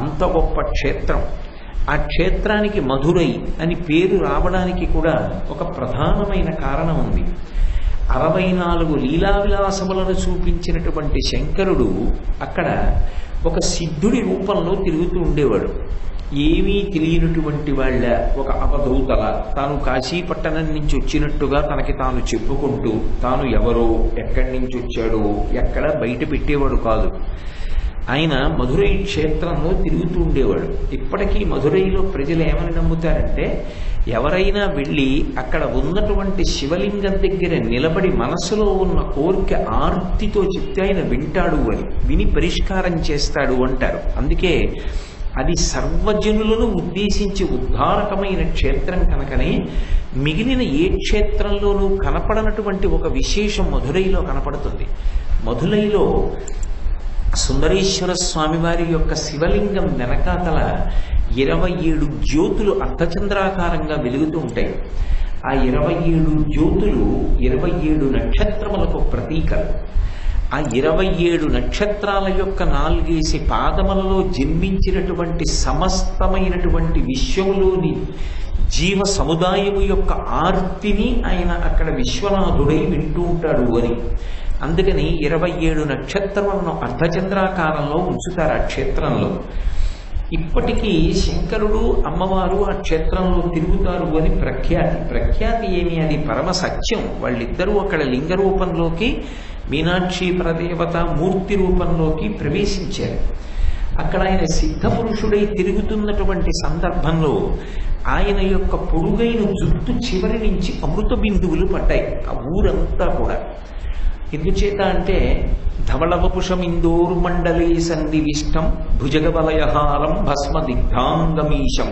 అంత గొప్ప క్షేత్రం. ఆ క్షేత్రానికి మధురై అని పేరు రావడానికి కూడా ఒక ప్రధానమైన కారణం ఉంది. 64 లీలా విలాసములను చూపించినటువంటి శంకరుడు అక్కడ ఒక సిద్ధుడి రూపంలో తిరుగుతూ ఉండేవాడు. ఏమీ తెలియనటువంటి వాళ్ళ ఒక అవధూతల తాను కాశీపట్టణం నుంచి వచ్చినట్టుగా తనకి తాను చెప్పుకుంటూ తాను ఎవరో ఎక్కడి నుంచి వచ్చాడో ఎక్కడ బయట పెట్టేవాడు కాదు. ఆయన మధురై క్షేత్రంలో తిరుగుతూ ఉండేవాడు. ఇప్పటికీ మధురైలో ప్రజలు ఏమని నమ్ముతారంటే, ఎవరైనా వెళ్ళి అక్కడ ఉన్నటువంటి శివలింగం దగ్గర నిలబడి మనసులో ఉన్న కోరిక ఆర్తితో చెప్తే ఆయన వింటాడు అని, విని పరిష్కారం చేస్తాడు అంటారు. అందుకే అది సర్వజనులను ఉద్దేశించి ఉద్ధారకమైన క్షేత్రం కనుకనే మిగిలిన ఏ క్షేత్రంలోనూ కనపడనటువంటి ఒక విశేషం మధురైలో కనపడుతుంది. మధురైలో సుందరేశ్వర స్వామి వారి యొక్క శివలింగం వెనకాతల 27 జ్యోతులు అర్ధచంద్రాకారంగా వెలుగుతూ ఉంటాయి. ఆ 27 జ్యోతులు 27 నక్షత్రములకు ప్రతీకలు. ఆ 27 నక్షత్రాల యొక్క 4 పాదములలో జన్మించినటువంటి సమస్తమైనటువంటి విశ్వములోని జీవ సముదాయము యొక్క ఆర్తిని ఆయన అక్కడ విశ్వనాథుడై వింటూ ఉంటాడు అని. అందుకని 27 నక్షత్రములను అర్ధచంద్రాకారంలో ఉంచుతారు ఆ క్షేత్రంలో. ఇప్పటికీ శంకరుడు అమ్మవారు ఆ క్షేత్రంలో తిరుగుతారు అని ప్రఖ్యాతి ఏమి, అది పరమ సత్యం. వాళ్ళిద్దరూ అక్కడ లింగ రూపంలోకి, మీనాక్షి పరదేవత మూర్తి రూపంలోకి ప్రవేశించారు. అక్కడ ఆయన సిద్ధ పురుషుడై తిరుగుతున్నటువంటి సందర్భంలో ఆయన యొక్క పొడుగైన జుట్టు చివరి నుంచి అమృత బిందువులు పడ్డాయి ఆ ఊరంతా కూడా. ఎందుచేత అంటే ధవళవపుషమిందోర్మండలే సన్నివిష్టం భుజగవలయహారం భస్మదిగ్ధాంగమీశం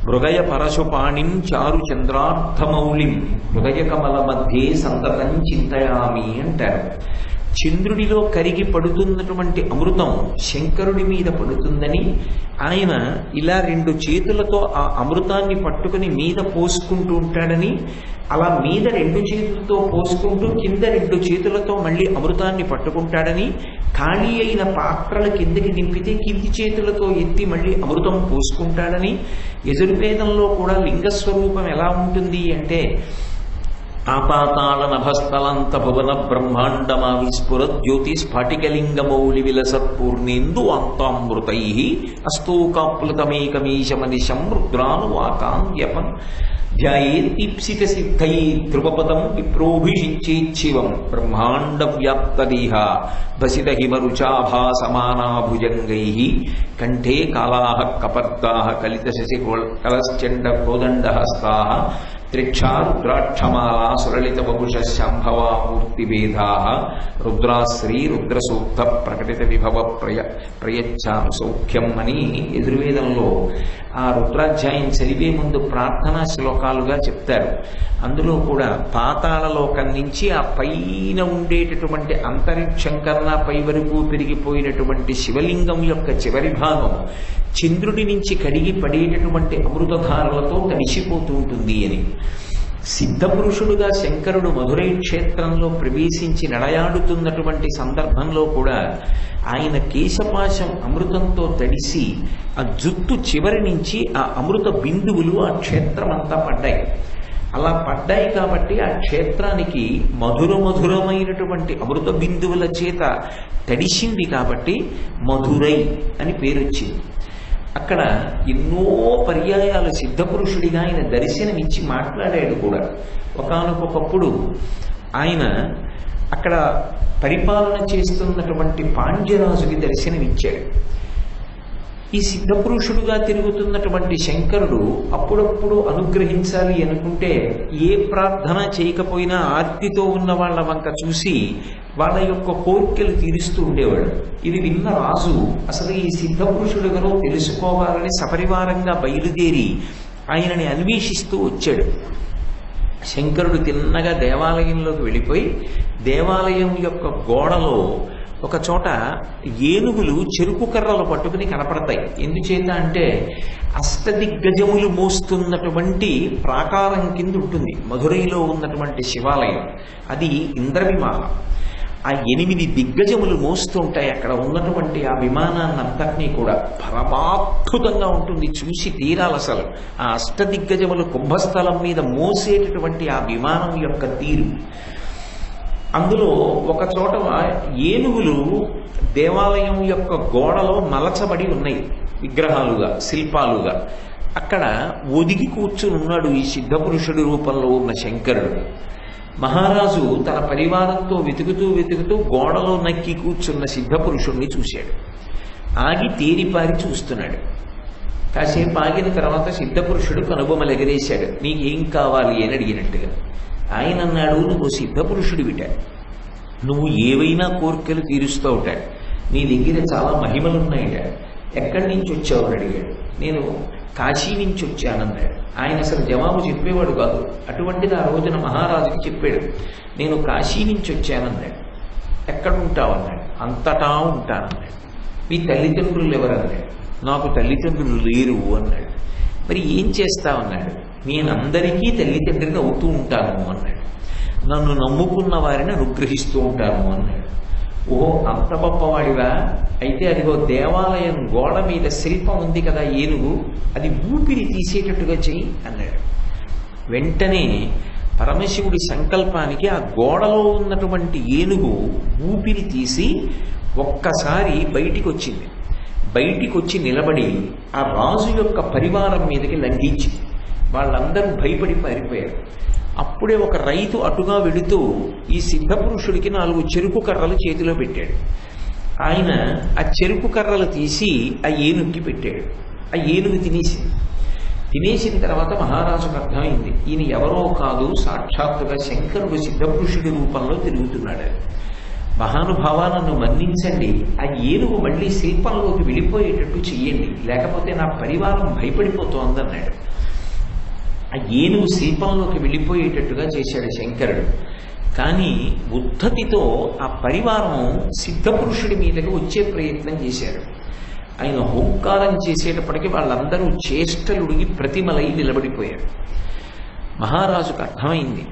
మృగయ పరశుపాణిం చారు చంద్రార్థమౌళిం హృదయ కమల మధ్యే సంతతం చింతయామి అంటారు. చంద్రుడిలో కరిగి పడుతున్నటువంటి అమృతం శంకరుడి మీద పడుతుందని ఆయన ఇలా 2 చేతులతో ఆ అమృతాన్ని పట్టుకుని మీద పోసుకుంటూ ఉంటాడని, అలా మీద 2 చేతులతో పోసుకుంటూ కింద 2 చేతులతో మళ్ళీ అమృతాన్ని పట్టుకుంటాడని, ఖాళీ అయిన పాత్రల కిందకి దింపితే కింది చేతులతో ఎత్తి మళ్ళీ అమృతం పోసుకుంటాడని, యజుర్వేదంలో కూడా లింగస్వరూపం ఎలా ఉంటుంది అంటే, ఆపాతాళ నభస్థలంత భువన బ్రహ్మాండమా విస్ఫుర జ్యోతి స్ఫటికలింగమౌళి విలసత్పూర్ణేందు అంతామృతై అస్తోకాప్లుతమేకమీశమనిశం రుద్రానువాకాంగ్యపన్ ధ్యాయేదీప్సిత సిద్ధై ధ్రువపదం విప్రోభిషించేచ్చివం బ్రహ్మాండ వ్యాప్తదేహ భసిత హిమరుచాభాసమానాభుజంగై కంఠే కాళాః కపర్దాః కలిత శశి కలశ్చండ కోదండహస్తాః త్రిక్షారుద్రాక్షమాలా సులలిత వపుష శాంభవా మూర్తిభేదాః రుద్రాశ్రీ రుద్రసూక్త ప్రకటిత విభవ ప్రయచ్చాను సౌఖ్యం అని యజుర్వేదంలో ఆ రుద్రాధ్యాయం చదివే ముందు ప్రార్థనా శ్లోకాలుగా చెప్తారు. అందులో కూడా పాతాళ లోకం నుంచి ఆ పైన ఉండేటటువంటి అంతరిక్షం కన్నా పై వరకు పెరిగిపోయినటువంటి శివలింగం యొక్క చివరి భాగం చంద్రుడి నుంచి కడిగి పడేటటువంటి అమృతధారలతో తడిసిపోతూ ఉంటుంది అని. సిద్ధపురుషుడుగా శంకరుడు మధురై క్షేత్రంలో ప్రవేశించి నడయాడుతున్నటువంటి సందర్భంలో కూడా ఆయన కేశపాశం అమృతంతో తడిసి ఆ జుట్టు చివరి నుంచి ఆ అమృత బిందువులు ఆ క్షేత్రమంతా పడ్డాయి. అలా పడ్డాయి కాబట్టి ఆ క్షేత్రానికి మధురమైనటువంటి అమృత బిందువుల చేత తడిసింది కాబట్టి మధురై అని పేరొచ్చింది. అక్కడ ఎన్నో పర్యాయాలు సిద్ధపురుషుడిగా ఆయన దర్శనమిచ్చి మాట్లాడాడు కూడా. ఒకానొకప్పుడు ఆయన అక్కడ పరిపాలన చేస్తున్నటువంటి పాండ్యరాజుకి దర్శనమిచ్చాడు. ఈ సిద్ధపురుషుడుగా తిరుగుతున్నటువంటి శంకరుడు అప్పుడప్పుడు అనుగ్రహించాలి అనుకుంటే ఏ ప్రార్థన చేయకపోయినా ఆర్తితో ఉన్న వాళ్ళ వంక చూసి వాళ్ళ యొక్క కోరికలు తీరుస్తూ ఉండేవాడు. ఇది విన్న రాజు అసలు ఈ సిద్ధపురుషుడు ఎవరో తెలుసుకోవాలని సపరివారంగా బయలుదేరి ఆయనని అన్వేషిస్తూ వచ్చాడు. శంకరుడు తిన్నగా దేవాలయంలోకి వెళ్ళిపోయి దేవాలయం యొక్క గోడలో ఒక చోట ఏనుగులు చెరుకు కర్రలు పట్టుకుని కనపడతాయి. ఎందుచేత అంటే అష్టదిగ్గజములు మోస్తున్నటువంటి ప్రాకారం కింద ఉంటుంది మధురైలో ఉన్నటువంటి శివాలయం. అది ఇంద్రవిమానం. ఆ 8 దిగ్గజములు మోస్తూ ఉంటాయి. అక్కడ ఉన్నటువంటి ఆ విమానాన్ని అంతటినీ కూడా పరమాద్భుతంగా ఉంటుంది, చూసి తీరాలి అసలు. ఆ అష్టదిగ్గజములు కుంభస్థలం మీద మోసేటటువంటి ఆ విమానం యొక్క తీరు. అందులో ఒక చోట ఏనుగులు దేవాలయం యొక్క గోడలో మలచబడి ఉన్నాయి, విగ్రహాలుగా, శిల్పాలుగా. అక్కడ ఒదిగి కూర్చుని ఉన్నాడు ఈ సిద్ధపురుషుడి రూపంలో ఉన్న శంకరుడు. మహారాజు తన పరివారంతో వెతుకుతూ గోడలో నక్కి కూర్చున్న సిద్ధపురుషుణ్ణి చూశాడు. ఆగి తేరిపారి చూస్తున్నాడు. కాసేపు ఆగిన తర్వాత సిద్ధపురుషుడు కనుబొమలు ఎగరేశాడు. నీకేం కావాలి అని అడిగినట్టుగా. ఆయన అన్నాడు, నువ్వు సిద్ధపురుషుడివిట, నువ్వు ఏవైనా కోరికలు తీరుస్తావుట, నీ దగ్గర చాలా మహిమలున్నాయిట, ఎక్కడి నుంచి వచ్చావు అని అడిగాడు. నేను కాశీ నుంచి వచ్చానన్నాడు. ఆయన అసలు జవాబు చెప్పేవాడు కాదు. అటువంటిది ఆ రోజున మహారాజుకి చెప్పాడు, నేను కాశీ నుంచి వచ్చానన్నాడు. ఎక్కడ ఉంటావన్నాడు. అంతటా ఉంటానన్నాడు. మీ తల్లిదండ్రులు ఎవరన్నాడు. నాకు తల్లిదండ్రులు లేరు అన్నాడు. మరి ఏం చేస్తావన్నాడు. నేనందరికీ తల్లిదండ్రిని అవుతూ ఉంటాను అన్నాడు. నన్ను నమ్ముకున్న వారిని అనుగ్రహిస్తూ ఉంటాను అన్నాడు. ఓహో, అంత గొప్పవాడివా? అయితే అదిగో దేవాలయం గోడ మీద శిల్పం ఉంది కదా ఏనుగు, అది ఊపిరి తీసేటట్టుగా చెయ్యి అన్నాడు. వెంటనే పరమశివుడి సంకల్పానికి ఆ గోడలో ఉన్నటువంటి ఏనుగు ఊపిరి తీసి ఒక్కసారి బయటికి వచ్చింది. బయటికి వచ్చి నిలబడి ఆ రాజు యొక్క పరివారం మీదకి లంఘించింది. వాళ్ళందరూ భయపడి పారిపోయారు. అప్పుడే ఒక రైతు అటుగా వెళుతూ ఈ సిద్ధపురుషుడికి 4 చెరుకు కర్రలు చేతిలో పెట్టాడు. ఆయన ఆ చెరుకు కర్రలు తీసి ఆ ఏనుగుకి పెట్టాడు. ఆ ఏనుగు తినేసిన తర్వాత మహారాజుకు అర్థమైంది, ఈయన ఎవరో కాదు, సాక్షాత్తుగా శంకరుడు సిద్ధపురుషుడి రూపంలో తిరుగుతున్నాడు. మహానుభావ, నన్ను మన్నించండి, ఆ ఏనుగు మళ్ళీ శిల్పంలోకి వెళ్ళిపోయేటట్టు చెయ్యండి, లేకపోతే నా పరివారం భయపడిపోతోందన్నాడు. ఆ ఏనుగు శిల్పంలోకి వెళ్ళిపోయేటట్టుగా చేశాడు శంకరుడు. కానీ ఉద్ధతితో ఆ పరివారం సిద్ధపురుషుడి మీదకి వచ్చే ప్రయత్నం చేశారు. ఆయన హోంకారం చేసేటప్పటికీ వాళ్ళందరూ చేష్టలుడిగి ప్రతిమలై నిలబడిపోయారు. మహారాజుకు అర్థమైంది,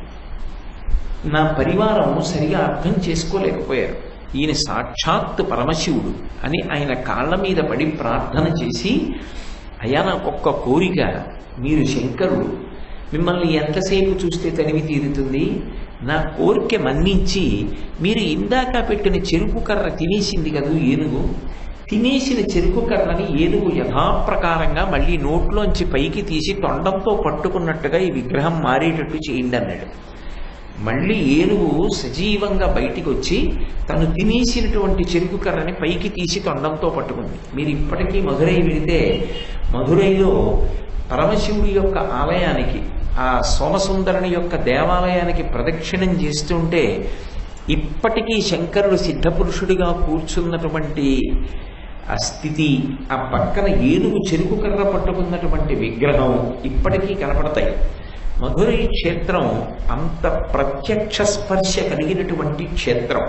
నా పరివారం సరిగా అర్థం చేసుకోలేకపోయారు, ఈయన సాక్షాత్ పరమశివుడు అని ఆయన కాళ్ళ మీద పడి ప్రార్థన చేసి, అయ్యా నాకొక్క కోరిక, మీరు శంకరుడు, మిమ్మల్ని ఎంతసేపు చూస్తే తనివి తీరుతుంది, నా కోరిక మన్నించి మీరు ఇందాక పెట్టిన చెరుకు కర్ర తినేసింది కదా ఏనుగు, తినేసిన చెరుకు కర్రని ఏనుగు యథాప్రకారంగా మళ్ళీ నోట్లోంచి పైకి తీసి తొండంతో పట్టుకున్నట్టుగా ఈ విగ్రహం మారేటట్టు చేయండి అన్నాడు. మళ్ళీ ఏనుగు సజీవంగా బయటికి వచ్చి తను తినేసినటువంటి చెరుకు కర్రని పైకి తీసి తొండంతో పట్టుకుంది. మీరు ఇప్పటికీ మధురై వెళితే మధురైలో పరమశివుడి యొక్క ఆలయానికి, ఆ సోమసుందరుని యొక్క దేవాలయానికి ప్రదక్షిణం చేస్తుంటే ఇప్పటికీ శంకరుడు సిద్ధపురుషుడిగా కూర్చున్నటువంటి ఆ స్థితి, ఆ పక్కన ఏనుగు చెరుకు కర్ర పట్టుకున్నటువంటి విగ్రహం ఇప్పటికీ కనపడతాయి. మధురై క్షేత్రం అంత ప్రత్యక్ష స్పర్శ కలిగినటువంటి క్షేత్రం.